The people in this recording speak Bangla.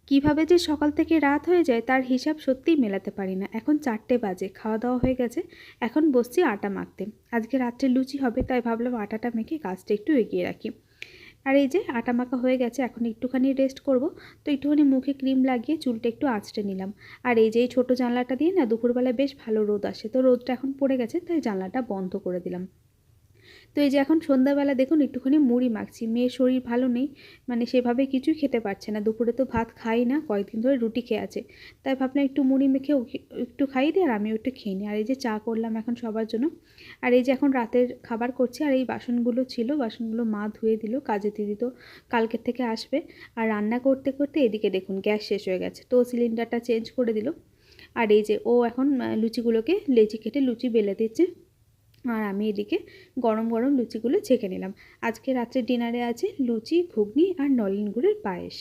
কিভাবে যে সকাল থেকে রাত হয়ে যায় তার হিসাব সত্যিই মেলাতে পারি না। এখন 4টে বাজে, খাওয়া দাওয়া হয়ে গেছে, এখন বসছি আটা মাখতে। আজকে রাত্রে লুচি হবে, তাই ভাবলাম আটাটা মেখে কাজটা একটু এগিয়ে রাখি। আর এই যে আটা মাখা হয়ে গেছে, এখন একটুখানি রেস্ট করব। তো একটুখানি মুখে ক্রিম লাগিয়ে চুলটা একটু আঁচড়ে নিলাম। আর এই যে এই ছোটো জানলাটা দিয়ে না দুপুরবেলায় বেশ ভালো রোদ আসে, তো রোদটা এখন পড়ে গেছে, তাই জানলাটা বন্ধ করে দিলাম। তো এই যে এখন সন্ধ্যাবেলা দেখুন একটুখানি মুড়ি মাখছি। মেয়ের শরীর ভালো নেই, মানে সেভাবে কিছুই খেতে পারছে না, দুপুরে তো ভাত খাই না, কয়েকদিন ধরে রুটি খেয়ে আছে। তাই ভাবলাম একটু মুড়ি মেখে ওকে একটু খাইয়ে দিই আর আমিও একটু খেয়ে নিই। আর এই যে চা করলাম এখন সবার জন্য। আর এই যে এখন রাতের খাবার করছি। আর এই বাসনগুলো ছিল, বাসনগুলো মা ধুয়ে দিল, কাজের দিদি তো কালকের থেকে আসবে। আর রান্না করতে করতে এদিকে দেখুন গ্যাস শেষ হয়ে গেছে, তো সিলিন্ডারটা চেঞ্জ করে দিল। আর এই যে ও এখন লুচিগুলোকে লেচি কেটে লুচি বেলে দিচ্ছে, আর আমি এদিকে গরম গরম লুচিগুলো ছেঁকে নিলাম। আজকে রাত্রে ডিনারে আছে লুচি, ঘুগনি আর নলেন গুড়ের পায়েস।